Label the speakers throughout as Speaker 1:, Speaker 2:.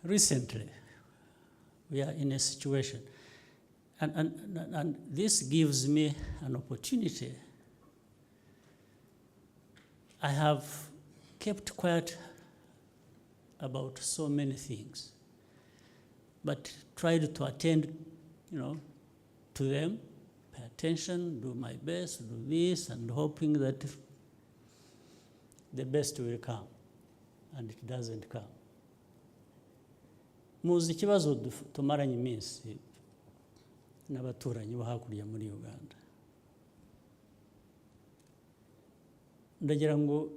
Speaker 1: recently, we are in a situation, and this gives me an opportunity. I have kept quiet about so many things, but tried to attend, to them, pay attention, do my best, do this, and hoping that the best will come, and it doesn't come. Muzi ikibazo tumaranye iminsi n'abaturanyi bo hakurya muri Uganda. Ndagira ngo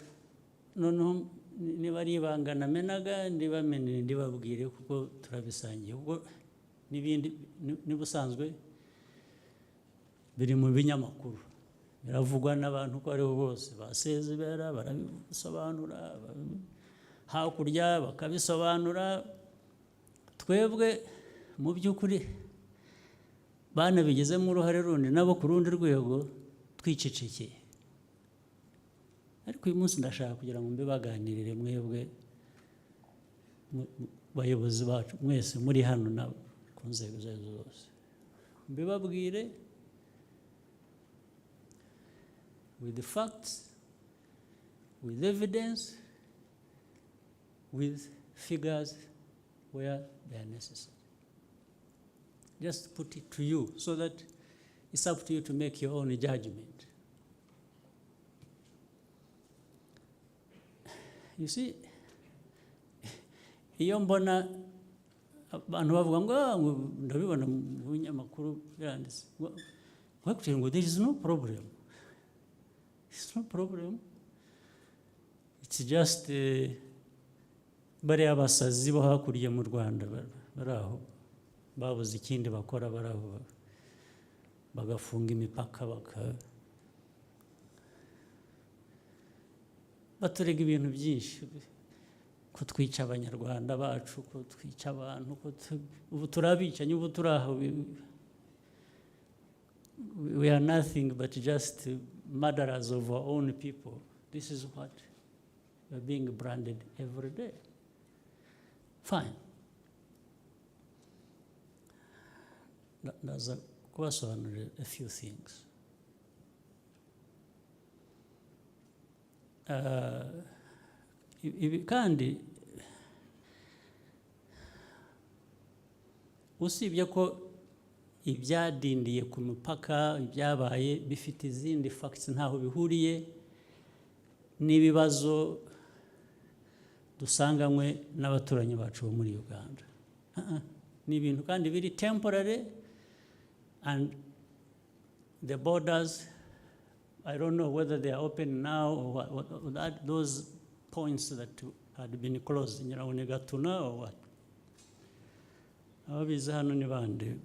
Speaker 1: noneho niba ari ibanga namenaga ndibabwire kuko turabisangiye, ubwo n'ibindi nibusanzwe biri mu binyamakuru biravugwa n'abantu ko ariho bose basezebera barabisobanura hakurya bakabisobanura. Twebwe mu by'ukuri banabigezemo uruhare rundi nabo ku rundi rwego twicecekeye, ariko uyu munsi ndashaka kugira ngo mbibaganirire mwebwe bayobozi bacu mwese muri hano na ku nzego zose, mbibabwire with the facts, with evidence, with figures where they are necessary. Just put it to you so that it's up to you to make your own judgment. You see, iyo mbona abantu bavuga ngo ndabibona mu binyamakuru byanditse ngo there is no problem. It's no problem. It's just bariya abasazi bo hakurya mu Rwanda bari aho babuze ikindi bakora, bari aho bagafunga imipaka baturega ibintu byinshi, ko twica abanyarwanda bacu, ko twica abantu, ko ubu turabicanyi, ubu turaho. We are nothing but just murderers of our own people. This is what we are being branded every day. Fine. There's a question, a few things. Kandi usibye ko ibyadindiye ku mipaka ibyabaye bifite izindi facts ntaho bihuriye n'ibibazo dusanganywe n'abaturanyi bacu bo muri Uganda. Ni ibintu kandi biri temporary, and the borders, I don't know whether they are open now or what, those points that had been closed, Gatuna or what. Ababizi hano ni bande.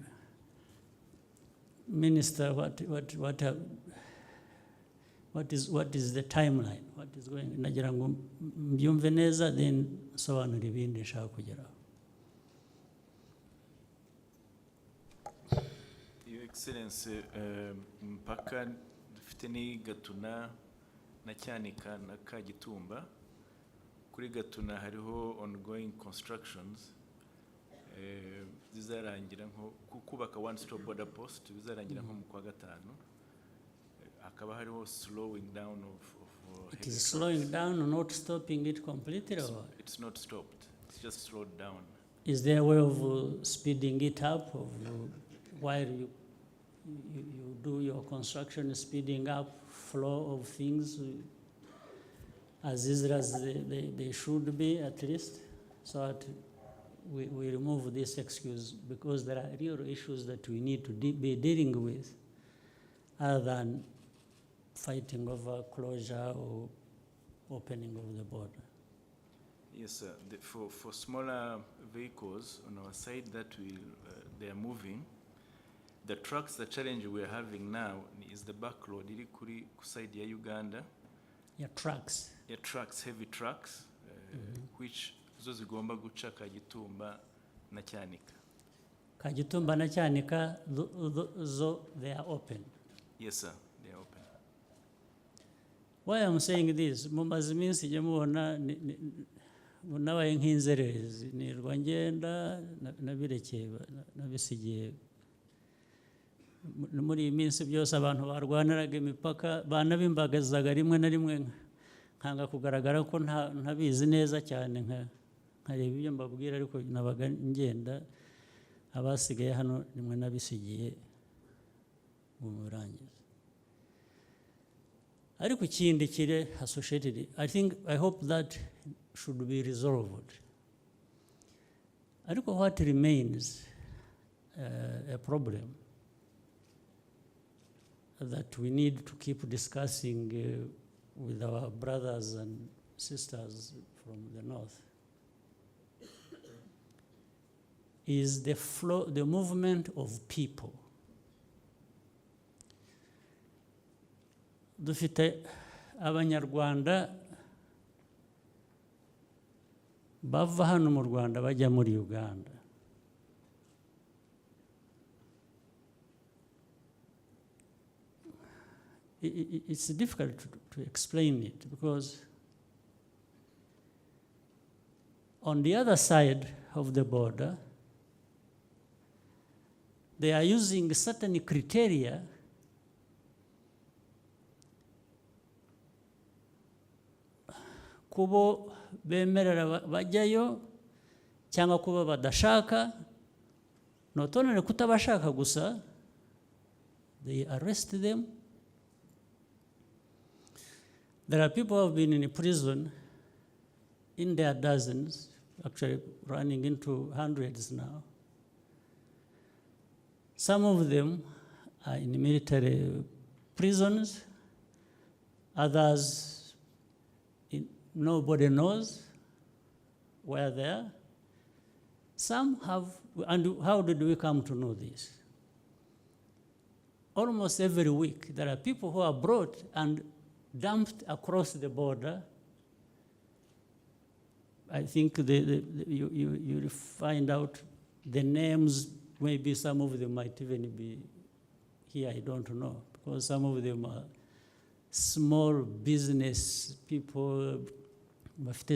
Speaker 1: Minister, what is the timeline? What is going? Nagira ngo mbyumve neza, then sobanura ibindi nshaka kugeraho.
Speaker 2: Your Excellency, mpaka dufite ni Gatuna na Cyanika na Kagitumba. Kuri Gatuna hariho ongoing constructions. Bizarangira nko kubaka one stop border post, bizarangira nko mu kwa gatanu. Akaba hariho slowing down of
Speaker 1: it is slowing down or not stopping it completely, or
Speaker 2: it's not stopped, it's just slowed down.
Speaker 1: Is there a way of speeding it up, while you do your construction, speeding up flow of things as easy as they should be, at least, so that we remove this excuse, because there are real issues that we need to be dealing with, other than fighting over closure or opening of the border.
Speaker 2: Yes, sir. For smaller vehicles on our side that they are moving, the trucks, the challenge we are having now is the backload. Iri kuri side ya Uganda.
Speaker 1: Yeah, trucks.
Speaker 2: Yeah, trucks, heavy trucks, which zo zigomba guca Kagitumba na Cyanika.
Speaker 1: Kagitumba na Cyanika, they are open.
Speaker 2: Yes, sir, they are open.
Speaker 1: Why I'm saying this, mumaze iminsi jya mubona nabaye nk'inzererezi nirwa ngenda nabirekeye nabisigiye muri iyi minsi byose abantu barwaniraga imipaka banabimbagazaga rimwe na rimwe nkanga kugaragara ko ntabizi neza cyane nkareba ibyo mbabwira ariko nabaga ngenda abasigaye hano rimwe nabisigiye mu murangiza ariko ikindi kiri associated I hope that should be resolved ariko what remains a problem that we need to keep discussing with our brothers and sisters from the north is the movement of people. Dufite abanyarwanda bava hano mu Rwanda bajya muri Uganda. It's difficult to explain it because on the other side of the border, they are using certain criteria kubo bemerera bajyayo cyangwa kuba badashaka not only kutabashaka gusa they arrest them. There are people who have been in prison in their dozens, actually running into hundreds now. Some of them are in military prisons, others nobody knows where they are. Some have, and how did we come to know this? Almost every week there are people who are brought and dumped across the border. I think you'll find out the names, maybe some of them might even be here, I don't know, because some of them are small business people,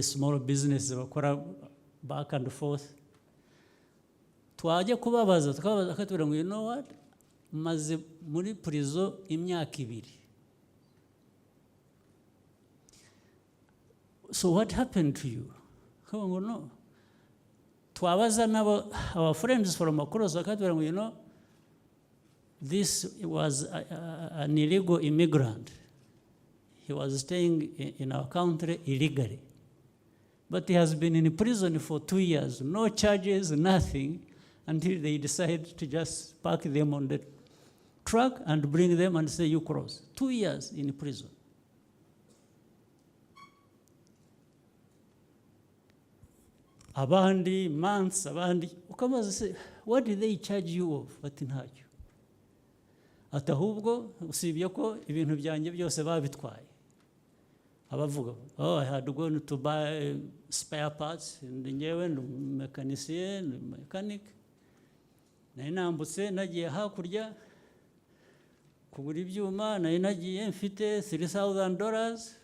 Speaker 1: small business, back and forth. Twajya kubabaza akatubwira ngo you know what, maze muri prison imyaka 2. So what happened to you? No. Twabaza nabo our friends from across akatubwira ngo you know, this was an illegal immigrant. He was staying in our country illegally. But he has been in prison for 2 years, no charges, nothing, until they decide to just park them on the truck and bring them and say, you cross. 2 years in prison. Abandi, months, abandi. Ukamaze say, what did they charge you of? Ati ntacyo. Ati ahubwo usibye ko ibintu byanjye byose babitwaye. Abavuga, oh, I had gone to buy spare parts, ngewe mechanicien, mechanic. Nari nambutse nagiye hakurya kugura ibyuma, nari nagiye mfite $3,000.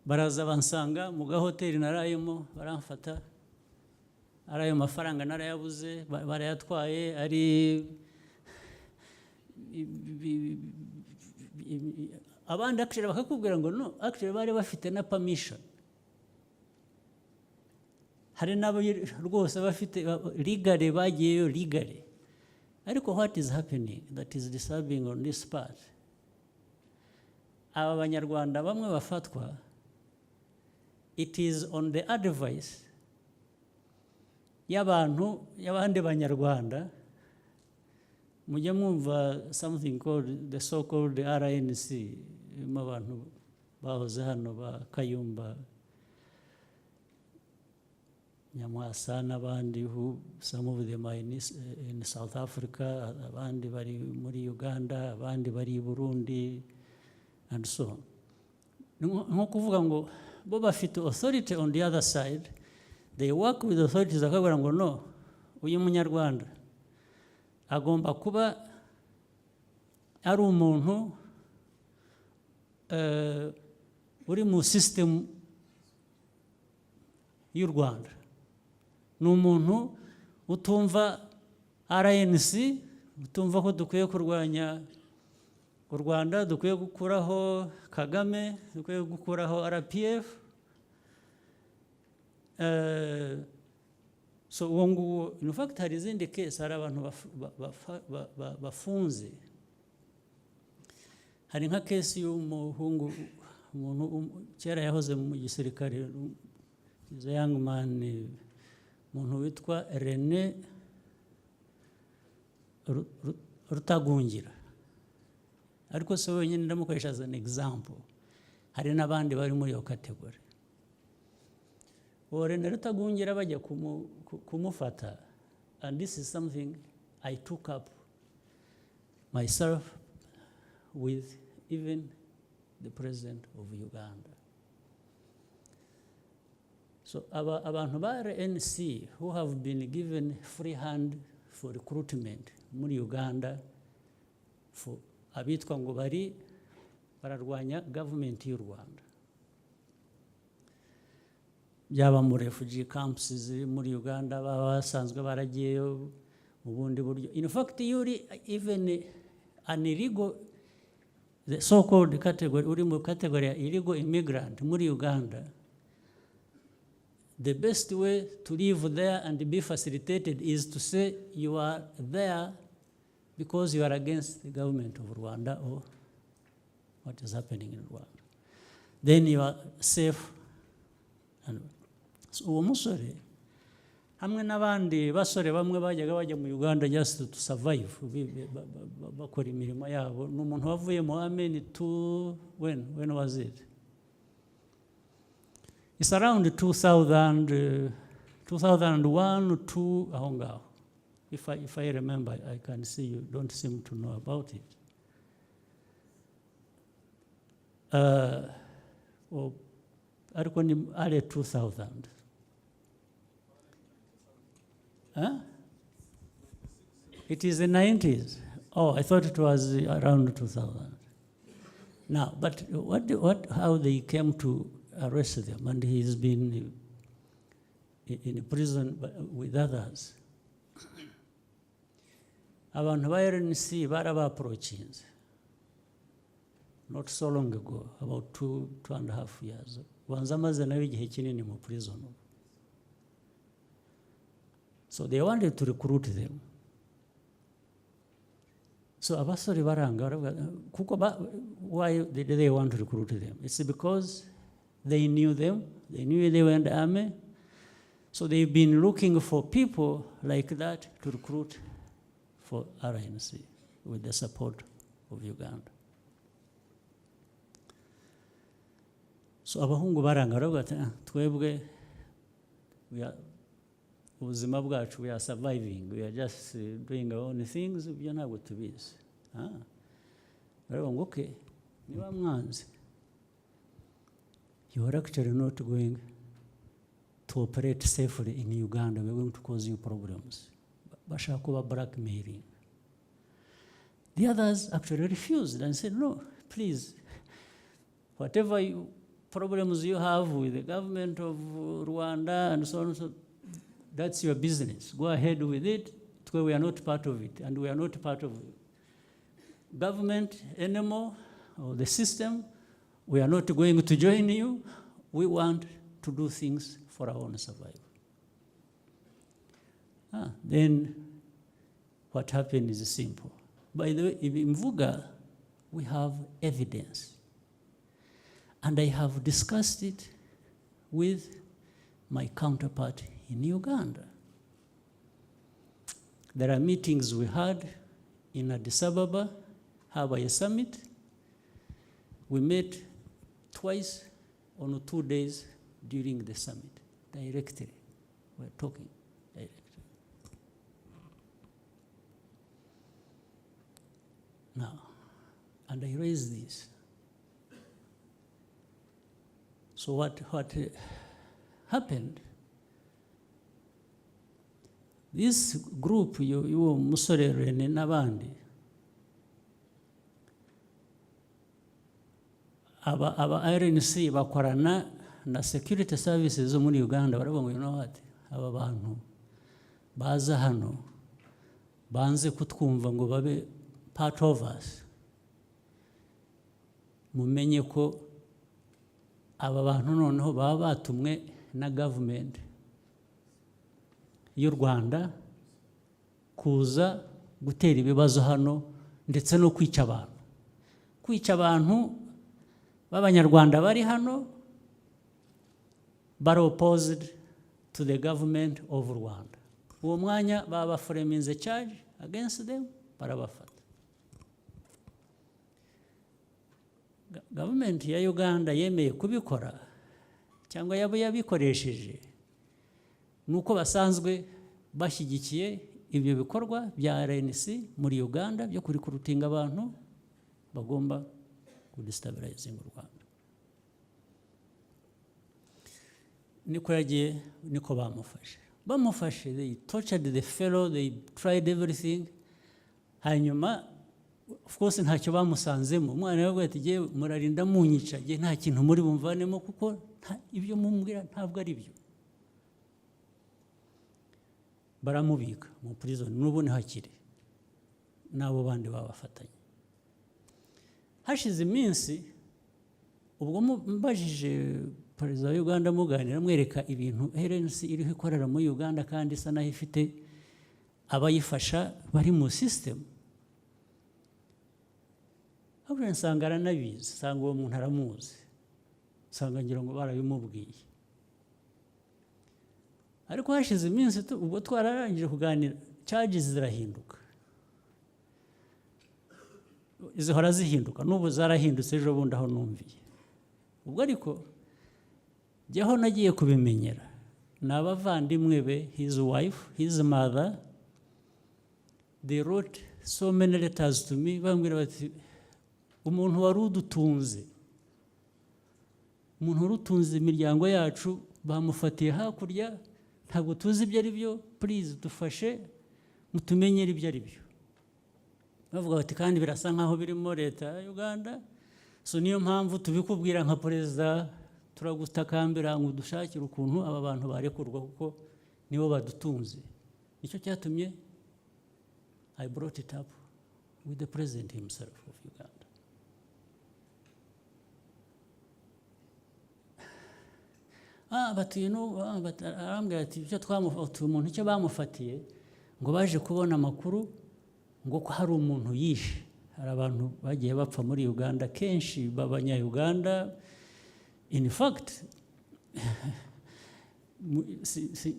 Speaker 1: Baraza bansanga mu gahoteli narayemo baramfata. Arayo mafaranga narayabuze, barayatwaye, ari abandi actually bakakubwira ngo no, actually bari bafite na permission. Hari nabo rwose bafite legally bagiyeyo legally. Ariko what is happening that is disturbing on this part? Aba banyarwanda bamwe bafatwa, it is on the advice y'abantu y'abandi banyarwanda. Mujya mwumva something called the so-called RNC, abantu bahoze hano ba Kayumba Nyamwasa n'abandi, who some of them are in South Africa, abandi bari muri Uganda, abandi bari i Burundi, and so on. Nko kuvuga ngo bo bafite authority on the other side, they work with authorities akabwira ngo no, uyu munyarwanda agomba kuba ari umuntu uri mu system y'u Rwanda ni umuntu utumva RNC, utumva ko dukwiye kurwanya u Rwanda, dukwiye gukuraho Kagame, dukwiye gukuraho RPF. So uwo nguwo, in fact hari izindi case, hari abantu bafunze. Hari nka case y'umuhungu, umuntu kera yahoze mu gisirikare, is a young man, umuntu witwa René Rutagungira. Ariko se wenyine ndamukoresha as an example. Hari n'abandi bari muri iyo category. René Rutagungira bajya kumufata, and this is something I took up myself with even the president of Uganda. So abantu ba RNC who have been given free hand for recruitment muri Uganda, for abitwa ngo bararwanya government y'u Rwanda, byaba mu refugee camps ziri muri Uganda, basanzwe baragiyeyo mu bundi buryo. In fact, yuri even an illegal, the so-called category, uri mu category ya illegal immigrant muri Uganda, the best way to live there and be facilitated is to say you are there because you are against the government of Rwanda or what is happening in Rwanda. Then you are safe. And so uwo musore hamwe n'abandi basore bamwe bajyaga bajya mu Uganda just to survive, bakora imirimo yabo, n'umuntu wavuye mu Amen to when was it? It's around 2000, 2001 to aho ngaho. If I remember, I can see you don't seem to know about it. Ariko ni early 2000. Huh? It is the 90s. Oh, I thought it was around 2000. Now, but how they came to arrest them, and he's been in prison with others. Abantu ba RNC baraba-approaching not so long ago, about 2.5 years. Wanza amaze nawe igihe kinini mu prison. So they wanted to recruit them. So abasore baranga, why did they want to recruit them? It's because they knew them, they knew they were in the army. So they've been looking for people like that to recruit for RNC with the support of Uganda. So abahungu baranga baravuga twebwe ubuzima bwacu, we are surviving, we are just doing our own things, byo ntabwo tubizi. Baravuga ngo okay, niba mwanzi, you are actually not going to operate safely in Uganda, we are going to cause you problems. Bashaka kuba blackmailing. The others actually refused and said, no, please, whatever problems you have with the government of Rwanda and so on, so that's your business. Go ahead with it. We are not part of it, and we are not part of government anymore, or the system. We are not going to join you. We want to do things for our own survival. Then what happened is simple. By the way, in Mvuga, we have evidence. And I have discussed it with my counterpart in Uganda. There are meetings we had in Addis Ababa, Hawaii Summit. We met twice on 2 days during the summit, directly. We're talking directly. Now, and I raised this. So what happened? This group, you Musore Rene Nabandi, aba RNC bakorana na security services zo muri Uganda baravuga ngo you know what, aba bantu baza hano banze kutwumva ngo babe part of us, mumenye ko aba bantu noneho baba batumwe na government y'u Rwanda kuza gutera ibibazo hano ndetse no kwica abantu b'Abanyarwanda bari hano bari opposed to the government of Rwanda. Uwo mwanya baba framing the charge against them, barabafata. Government ya Uganda yemeye kubikora cyangwa yabo yabikoresheje nuko basanzwe bashyigikiye ibyo bikorwa bya RNC muri Uganda byo kurikurutinga abantu bagomba kudestabilizing u Rwanda. Niko yagiye, niko bamufashe, they tortured the fellow, they tried everything. Hanyuma of course ntacyo bamusanzemo, umwana yavuga ati giye murarinda munyica, giye nta kintu muri bumvanemo kuko ibyo mumbwira ntabwo ari byo. Baramubika mu prison n'ubu ni hakiri nabo bandi babafatanye. Hashize iminsi ubwo mbajije perezida wa Uganda muganira mwereka ibintu RNC iriho ikorera muri Uganda kandi isa naho ifite abayifasha bari mu system. Ahubwo nsanga aranabizi, nsanga uwo muntu aramuzi, nsanga ngira ngo barabimubwiye. Ariko hashize iminsi ubwo twararangije kuganira charges zirahinduka, zihora zihinduka, n'ubu zarahindutse ejo bundi aho numviye. Ubwo ariko jyaho nagiye kubimenyera n'abavandimwe be, his wife, his mother, they wrote so many letters to me bambwira bati umuntu wari udutunze, umuntu urutunze imiryango yacu bamufatiye hakurya, ntabwo tuzi ibyo ari byo, please dufashe mutumenyere ibyo ari byo. Bavuga bati kandi birasa nkaho birimo leta ya Uganda, so niyo mpamvu tubikubwira nka perezida, turagutakambira ngo dushakire ukuntu aba bantu barekurwa kuko nibo badutunze. Nicyo cyatumye I brought it up with the president himself of Uganda. But you know, arambwira ati icyo twamufatiye umuntu icyo bamufatiye ngo baje kubona amakuru ngo ko hari umuntu yishe. Hari abantu bagiye bapfa muri Uganda kenshi b'Abanya-Uganda. In fact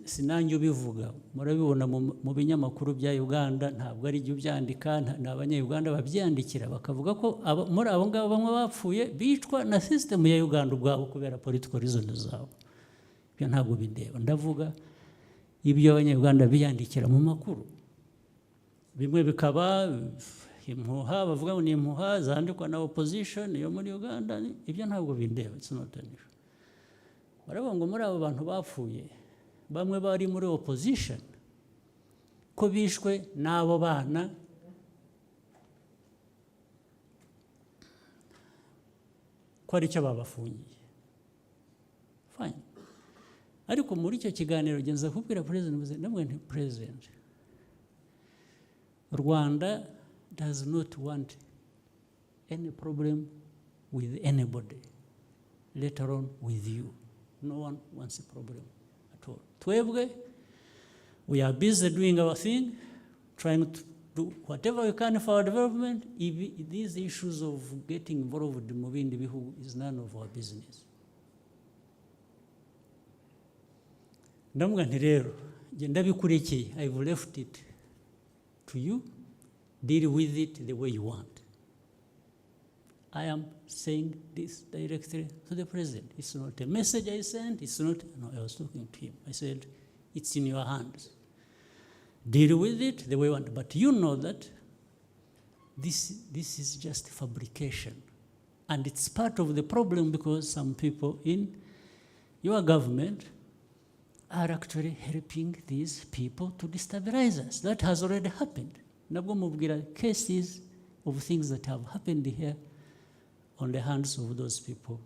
Speaker 1: sinanjye ubivuga, murabibona mu binyamakuru bya Uganda, ntabwo ari byo byandika, n'Abanya-Uganda babyandikira bakavuga ko muri abo ngabo bamwe bapfuye bicwa na system ya Uganda ubwabo kubera political reasons zabo. Ibyo ntabwo bindeba, ndavuga ibyo Abanya-Uganda biyandikira mu makuru. Bimwe bikaba impuha, bavuga ngo ni impuha zandikwa na opposition yo muri Uganda, ibyo ntabwo bindeba, it's not an issue. Baravuga ngo muri abo bantu bapfuye bamwe bari muri opposition ko bishwe n'abo bana ko ari cyo babafungiye. Fine. Ariko muri icyo kiganiro genza kubwira president, namwe nti president, Rwanda does not want any problem with anybody, let alone with you. No one wants a problem at all. Twebwe, we are busy doing our thing, trying to do whatever we can for our development. These issues of getting involved in bindi bihugu is none of our business. Ndamubwira nti rero nge ndabikurikiye, I've left it to you, deal with it the way you want. I am saying this directly to the president. It's not a message I sent, it's not, no, I was talking to him. I said, it's in your hands. Deal with it the way you want. But you know that this is just fabrication. And it's part of the problem because some people in your government are actually helping these people to destabilize us. That has already happened. Nabwo mubwira cases of things that have happened here on the hands of those people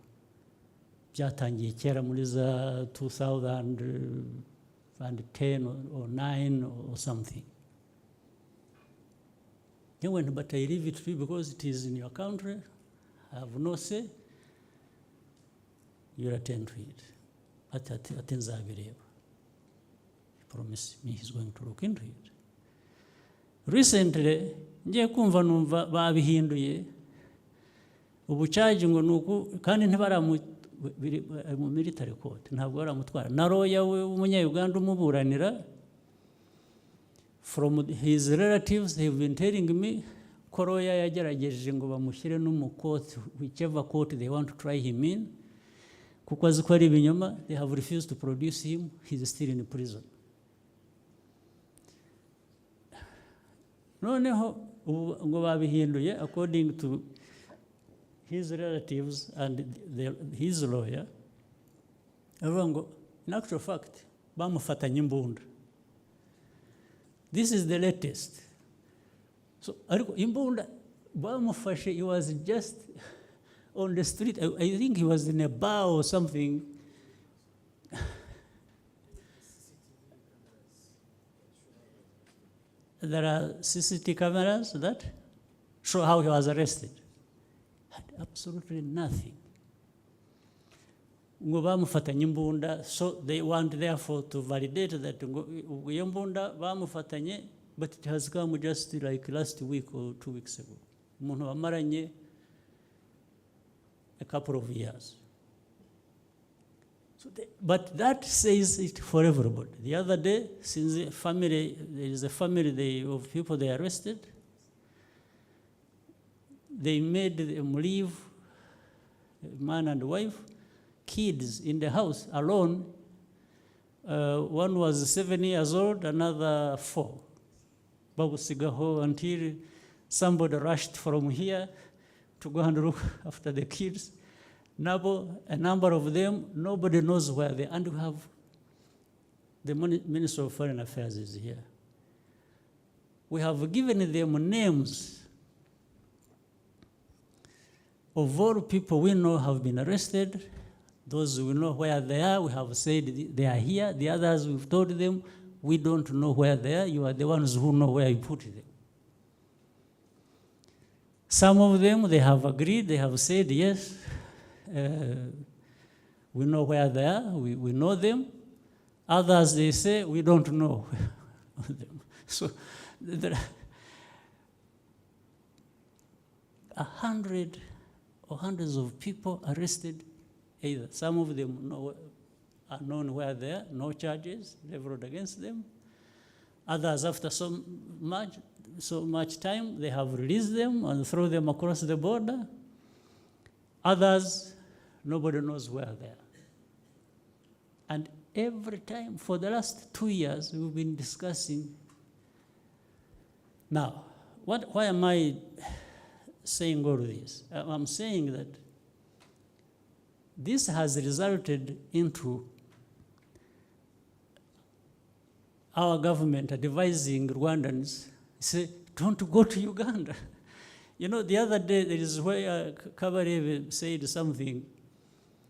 Speaker 1: byatangiye kera muri za 2010 or 9 or something. He went, but I leave it to you because it is in your country. I have no say. You'll attend to it. Ati nzabireba. He promised me he's going to look into it. Recently, ngiye kumva numva babihinduye. Ubu charge ngo nuko kandi ntibaramu mu military court ntabwo baramutwara. Na lawyer we w'umunya-Uganda umuburanira, from his relatives have been telling me ko lawyer yagerageje ngo bamushyire no mu court, whichever court they want to try him in, kuko azi ko ari ibinyoma. They have refused to produce him. He's still in prison. Noneho ngo babihinduye according to his relatives and his lawyer. Ngo, in actual fact, bamufatanye imbunda. This is the latest. So, imbunda bamufashe, he was just on the street. I think he was in a bar or something. There are CCTV cameras that show how he was arrested. Had absolutely nothing. Ngo bamufatanye imbunda, so they want therefore to validate that iyo mbunda bamufatanye, but it has come just like last week or 2 weeks ago. Umuntu bamaranye a couple of years. So but that says it for everybody. The other day, since there is a family of people they arrested, they made them leave, man and wife, kids in the house alone. One was 7 years old, another 4. Babusigaho until somebody rushed from here to go and look after the kids. Now, a number of them, nobody knows where they are. And we have the Minister of Foreign Affairs is here. We have given them names of all people we know have been arrested. Those we know where they are, we have said they are here. The others, we've told them, we don't know where they are. You are the ones who know where you put them. Some of them, they have agreed, they have said, yes, we know where they are, we know them. Others, they say, we don't know them. So there are 100 or hundreds of people arrested. Either some of them are known where they are, no charges leveled against them. Others, after so much time, they have released them and thrown them across the border. Others, nobody knows where they are. And every time, for the last 2 years, we've been discussing. Now, why am I saying all this? I'm saying that this has resulted into our government advising Rwandans, say, don't go to Uganda. You know, the other day, there is where Kagame said something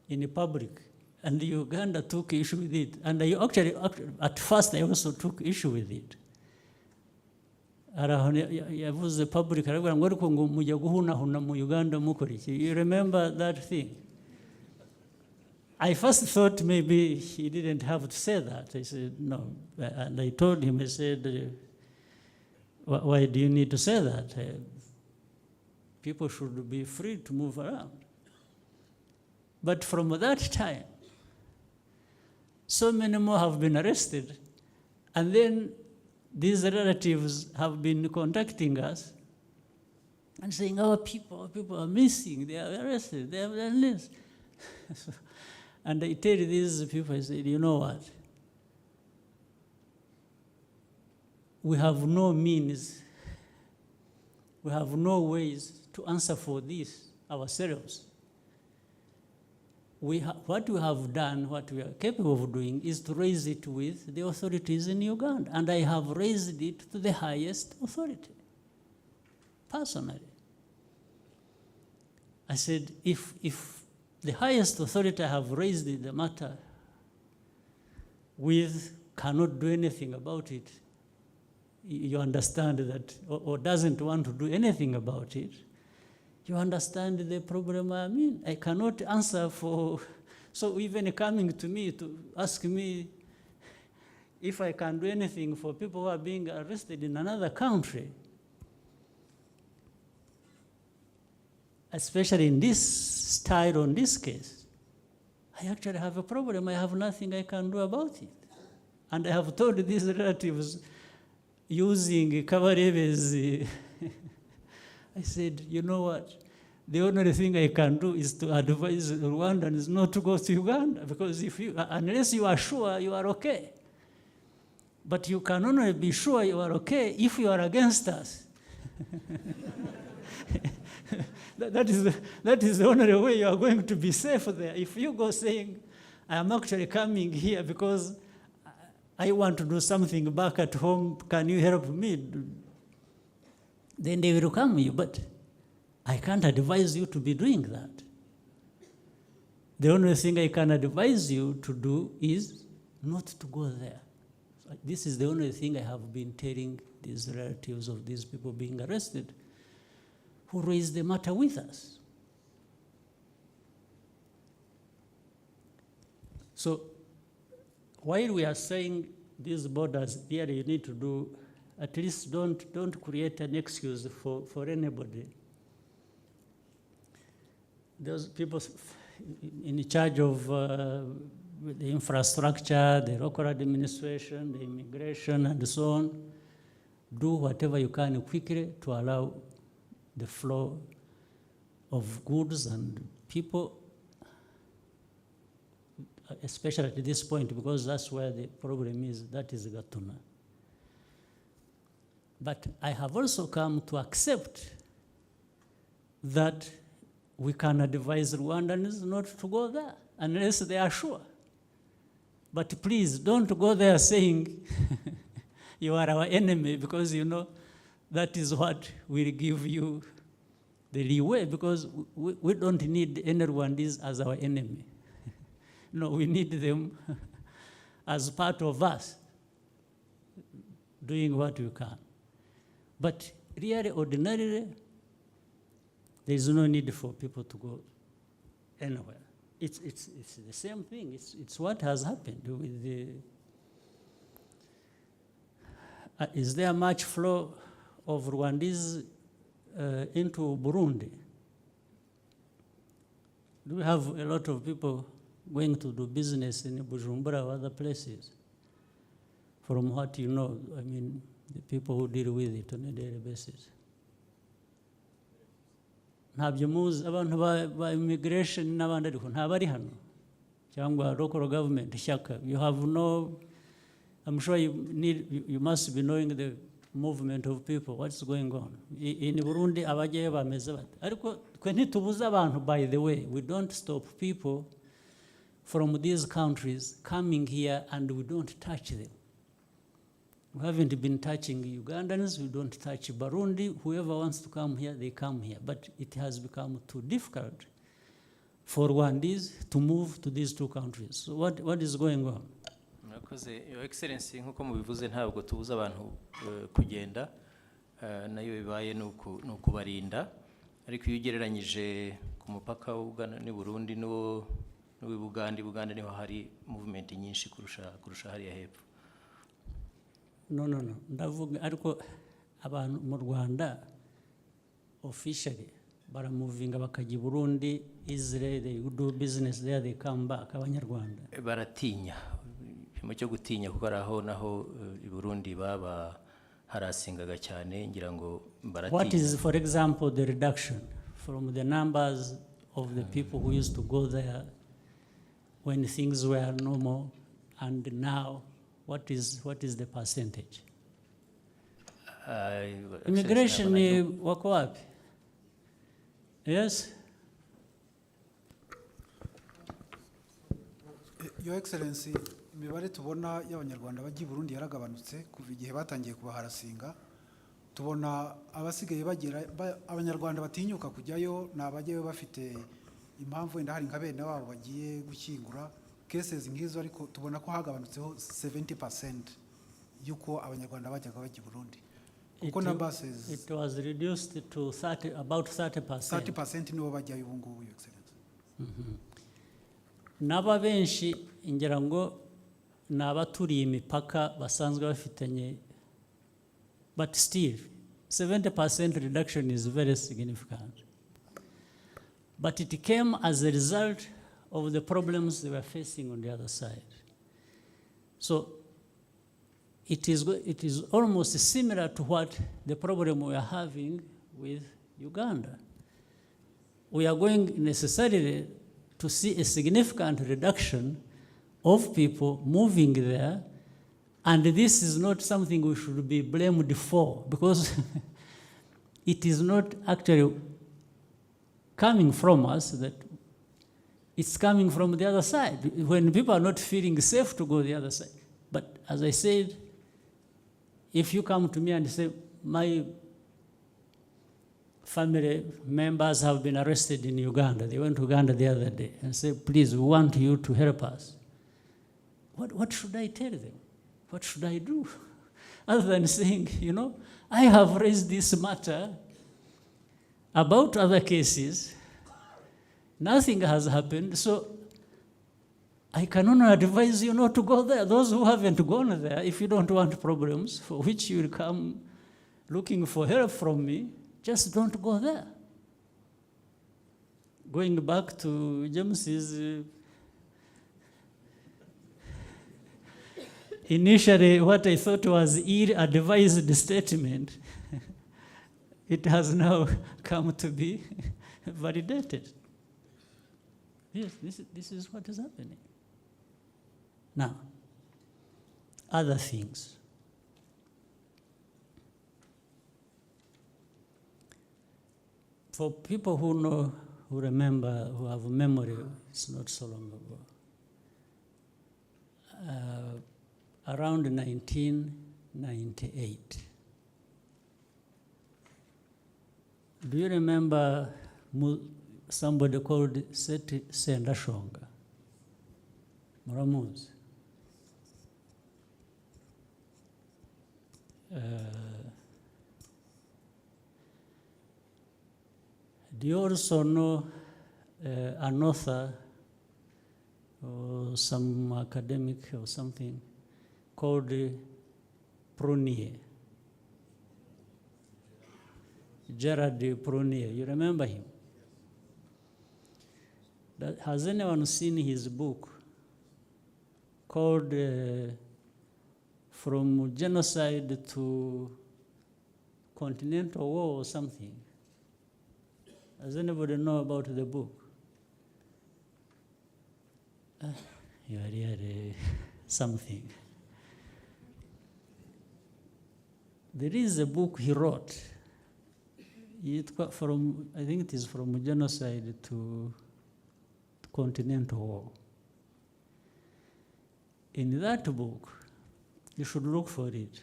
Speaker 1: in public, and Uganda took issue with it. And I actually, at first, I also took issue with it. Yavuze the public, you remember that thing? I first thought maybe he didn't have to say that. I said, no. And I told him, I said, why do you need to say that? People should be free to move around. But from that time, so many more have been arrested. And then these relatives have been contacting us and saying, our people are missing, they are arrested, they have done this. And I tell these people, I said, you know what? We have no means, we have no ways to answer for this ourselves. What we have done, what we are capable of doing, is to raise it with the authorities in Uganda. And I have raised it to the highest authority, personally. I said, if the highest authority I have raised the matter with cannot do anything about it, you understand that, or doesn't want to do anything about it, you understand the problem I mean. I cannot answer for, so even coming to me to ask me if I can do anything for people who are being arrested in another country, especially in this style on this case, I actually have a problem. I have nothing I can do about it. And I have told these relatives using Kabarebe's, I said, you know what? The only thing I can do is to advise Rwandans not to go to Uganda, because if you, unless you are sure you are okay. But you can only be sure you are okay if you are against us. That is the only way you are going to be safe there. If you go saying, I am actually coming here because I want to do something back at home, can you help me? Then they will come you, but I can't advise you to be doing that. The only thing I can advise you to do is not to go there. So this is the only thing I have been telling these relatives of these people being arrested, who raised the matter with us. So while we are saying these borders, really you need to do, at least don't create an excuse for anybody. Those people in charge of the infrastructure, the local administration, the immigration, and so on, do whatever you can quickly to allow the flow of goods and people, especially at this point, because that's where the problem is, that is Gatuna. But I have also come to accept that we can advise Rwandans not to go there unless they are sure. But please don't go there saying you are our enemy, because you know that is what will give you the leeway, because we don't need any Rwandese as our enemy. No, we need them as part of us, doing what we can. But really, ordinarily, there is no need for people to go anywhere. It's the same thing. It's what has happened with the... is there much flow of Rwandese into Burundi? Do we have a lot of people going to do business in Bujumbura or other places? From what you know, I mean, the people who deal with it on a daily basis. Ntabyo muzi abantu ba immigration n'abandi ariko ntabari hano cyangwa local government ishyaka. You have no, I'm sure you must be knowing the movement of people, what's going on. In Burundi abagiye bameze bate. Ariko twe ntitubuza abantu, by the way, we don't stop people from these countries coming here and we don't touch them. We haven't been touching Ugandans, we don't touch Burundi. Whoever wants to come here, they come here. But it has become too difficult for Rwandese to move to these two countries. So what is going on?
Speaker 3: Because Your Excellency, nkuko mubivuze ntabwo tubuza abantu kugenda, nayo bibaye nukubarinda. Ariko iyo ugereranyije ku mupaka w'Uganda ni Burundi n'Ubuganda niho hari movement nyinshi kurusha hariya hepfo.
Speaker 1: No. Ndavuga ariko abantu mu Rwanda officially baramuvinga bakajya Burundi, Israel, they do business there, they come back. Abanyarwanda
Speaker 3: baratinya, mu cyo gutinya kuko araho naho I Burundi baba harasingaga cyane, ngira ngo baratinya.
Speaker 1: What is, for example, the reduction from the numbers of the people who used to go there when things were normal, and now what is the percentage? Immigration wako wapi? Yes?
Speaker 4: Your Excellency, imibare tubona y'abanyarwanda bajya I Burundi yaragabanutse kuva igihe batangiye kubaharasinga. Tubona abasigaye bagera abanyarwanda batinyuka kujyayo n'abajyayo bafite impamvu wenda hari nka bene wabo bagiye gushyingura cases nk'izo, ariko tubona ko hagabanutseho 70% y'uko abanyarwanda bajyaga bajya i Burundi kuko na buses
Speaker 1: It was reduced to about 30%.
Speaker 4: 30% nibo bajyayo ubu ngubu, Your Excellency.
Speaker 1: N'aba benshi ngira ngo ni abaturiye imipaka basanzwe bafitanye, but still 70% reduction is very significant. But it came as a result of the problems they were facing on the other side. So it is almost similar to what the problem we are having with Uganda. We are going necessarily to see a significant reduction of people moving there, and this is not something we should be blamed for, because it is not actually coming from us, that it's coming from the other side, when people are not feeling safe to go the other side. But as I said, if you come to me and say, my family members have been arrested in Uganda, they went to Uganda the other day, and say, please, we want you to help us. What should I tell them? What should I do? Other than saying, I have raised this matter about other cases, nothing has happened, so I can only advise you not to go there. Those who haven't gone there, if you don't want problems for which you will come looking for help from me, just don't go there. Going back to James's initially what I thought was ill-advised statement, it has now come to be validated. Yes, this is what is happening. Now, other things. For people who know, who remember, who have memory, it's not so long ago. Around 1998. Do you remember somebody called Seti Sendashonga? Muramuzi. Do you also know an author or some academic or something called Prunier? Gerard Prunier, you remember him? Has anyone seen his book called From Genocide to Continental War or something? Does anybody know about the book? You are really something. There is a book he wrote. I think it is From Genocide to Continental War. In that book, you should look for it.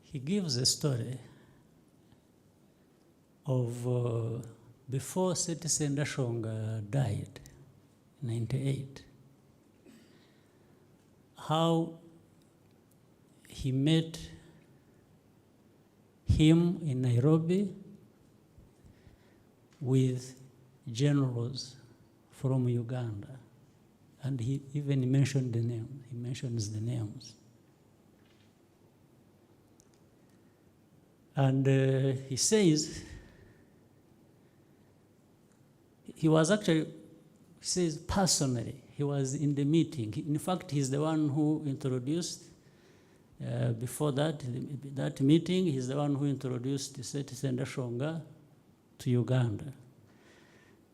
Speaker 1: He gives a story of before Seti Sendashonga died, 98, how he met him in Nairobi with generals from Uganda. And he even mentioned the name. He mentions the names. And he says, he was actually, he says personally, he was in the meeting. In fact, he's the one who introduced, before that meeting, he's the one who introduced Seti Sendashonga to Uganda,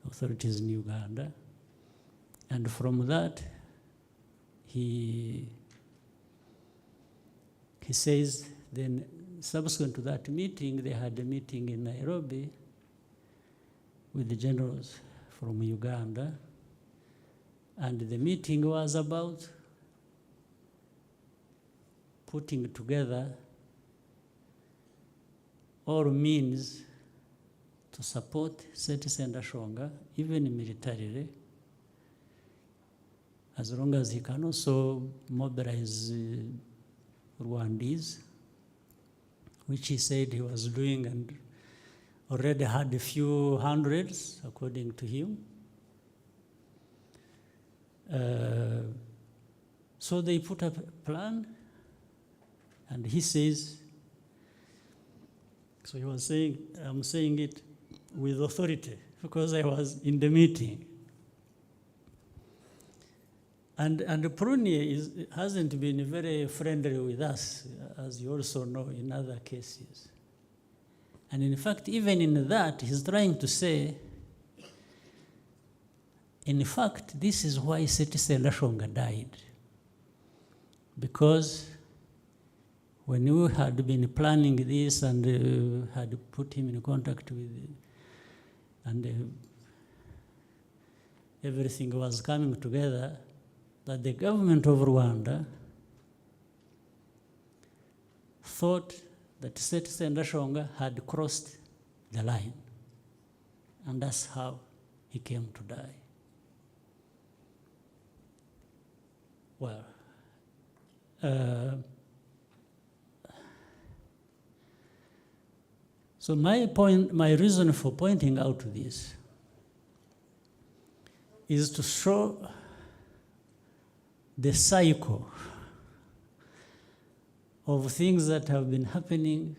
Speaker 1: authorities in Uganda. And from that, he says, then subsequent to that meeting, they had a meeting in Nairobi with the generals from Uganda. And the meeting was about putting together all means to support Seti Sendashonga, even militarily, as long as he can also mobilize Rwandese, which he said he was doing and already had a few hundreds, according to him. So they put up a plan, and he says, so he was saying, I'm saying it with authority because I was in the meeting. And Prunia hasn't been very friendly with us, as you also know in other cases. And in fact, even in that, he's trying to say, in fact, this is why Seti Sendashonga died. Because when we had been planning this and had put him in contact with, and everything was coming together, that the government of Rwanda thought that Seti Sendashonga had crossed the line. And that's how he came to die. Well, so my reason for pointing out this is to show the cycle of things that have been happening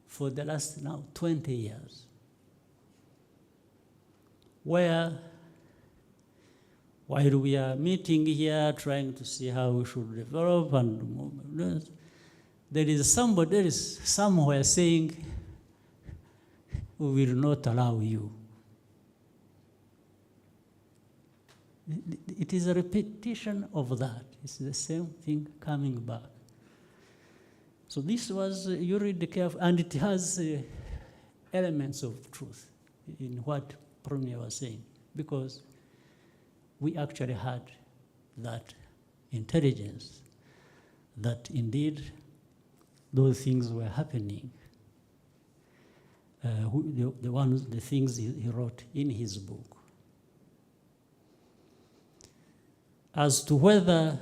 Speaker 1: for the last now 20 years, where while we are meeting here, trying to see how we should develop and move, there is somebody somewhere saying, we will not allow you. It is a repetition of that. It's the same thing coming back. So this was, you read carefully, and it has elements of truth in what Prunia was saying, because we actually had that intelligence that indeed those things were happening. The things he wrote in his book. As to whether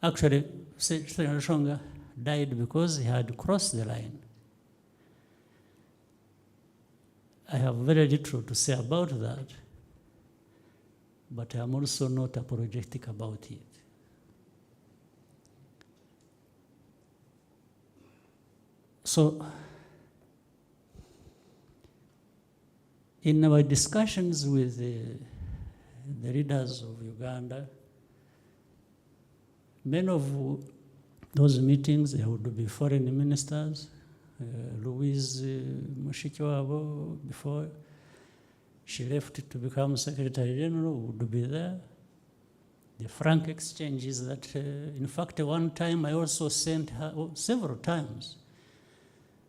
Speaker 1: actually Sendashonga died because he had crossed the line, I have very little to say about that, but I'm also not apologetic about it. So, in our discussions with the leaders of Uganda, many of those meetings, there would be foreign ministers, Louise Mushikiwabo, before she left to become Secretary General, would be there. The frank exchanges that, in fact, one time I also sent her, several times.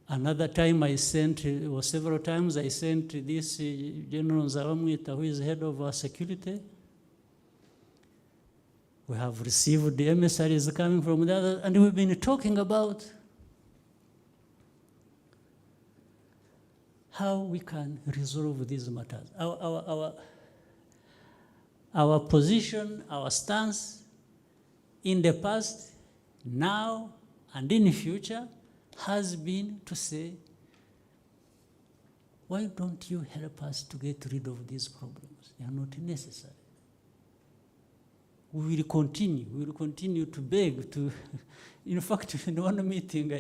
Speaker 1: Another time I sent, or several times I sent this General Zawamwita, who is head of our security. We have received the emissaries coming from the other, and we've been talking about how we can resolve these matters. Our position, our stance in the past, now, and in the future has been to say, why don't you help us to get rid of these problems? They are not necessary. We will continue to beg to, in fact, in one meeting,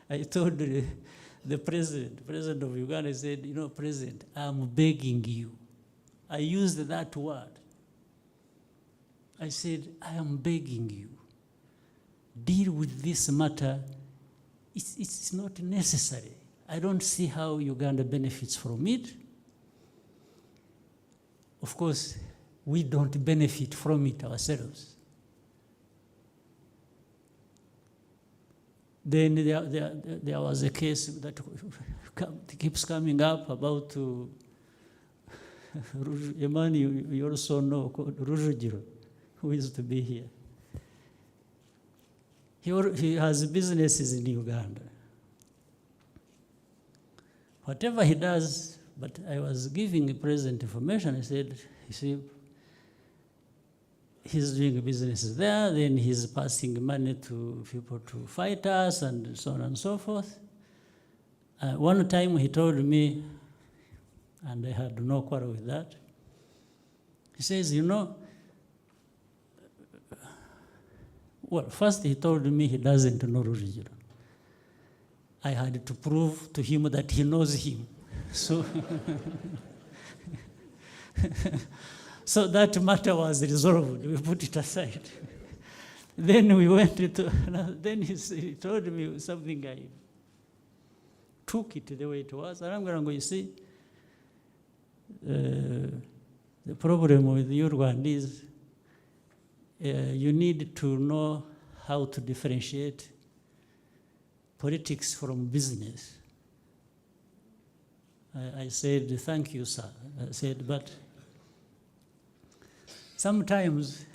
Speaker 1: I told the president of Uganda, said, President, I'm begging you. I used that word. I said, I am begging you. Deal with this matter. It's not necessary. I don't see how Uganda benefits from it. Of course, we don't benefit from it ourselves. Then there was a case that keeps coming up about a man you also know called Rujugiro, who used to be here. He has businesses in Uganda. Whatever he does, but I was giving present information. I said, you see, he's doing businesses there, then he's passing money to people to fight us, and so on and so forth. One time he told me, and I had no quarrel with that, he says, you know, well, first he told me he doesn't know Rujugiro. I had to prove to him that he knows him. So, so that matter was resolved. We put it aside. Then we went to, then he told me something, I took it the way it was. And I'm going to go, you see, the problem with you Rwandese, you need to know how to differentiate politics from business. I said, thank you, sir. I said, but sometimes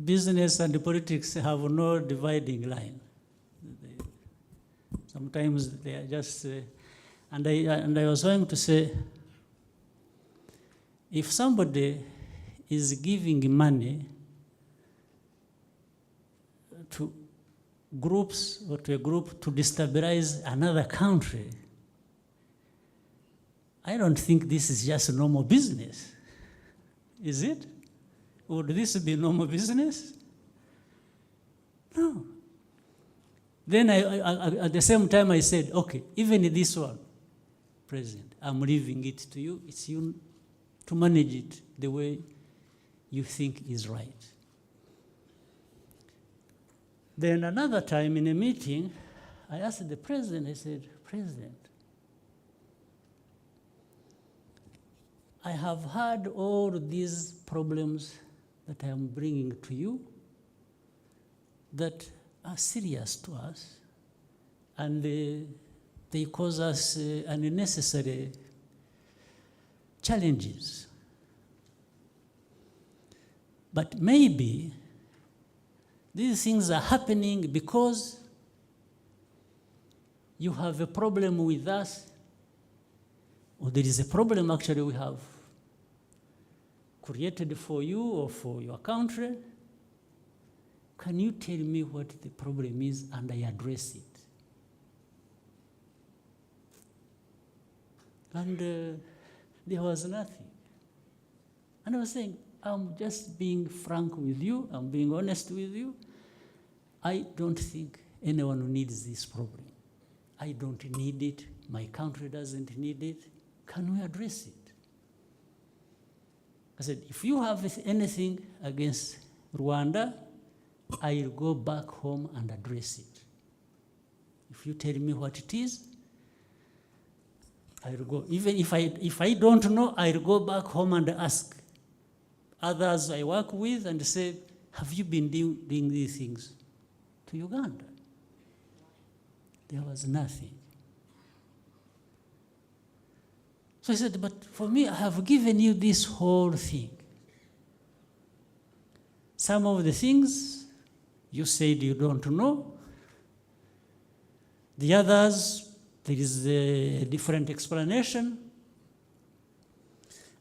Speaker 1: business and politics have no dividing line. Sometimes they are just, and I was going to say, if somebody is giving money to groups or to a group to destabilize another country, I don't think this is just normal business. Is it? Would this be normal business? No. Then I, at the same time I said, okay, even this one, President, I'm leaving it to you. It's you to manage it the way you think is right. Then another time in a meeting, I asked the President, I said, President, I have heard all these problems that I am bringing to you that are serious to us, and they cause us unnecessary challenges. But maybe these things are happening because you have a problem with us, or there is a problem actually we have created for you or for your country. Can you tell me what the problem is and I address it? And there was nothing. And I was saying, I'm just being frank with you, I'm being honest with you. I don't think anyone needs this problem. I don't need it, my country doesn't need it. Can we address it? I said, if you have anything against Rwanda, I'll go back home and address it. If you tell me what it is, I'll go. Even if I don't know, I'll go back home and ask others I work with and say, have you been doing these things to Uganda? There was nothing. So I said, but for me, I have given you this whole thing. Some of the things you said you don't know. The others, there is a different explanation,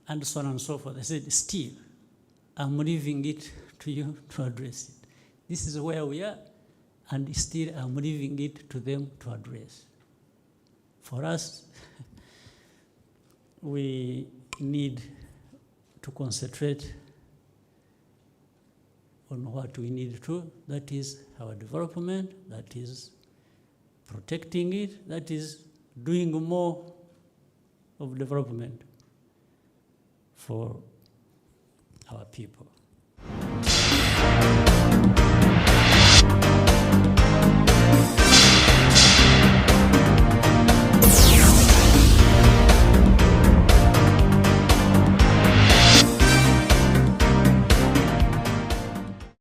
Speaker 1: and so on and so forth. I said, still, I'm leaving it to you to address it. This is where we are, and still I'm leaving it to them to address. For us, we need to concentrate on what we need to, that is our development, that is protecting it, that is doing more of development for our people.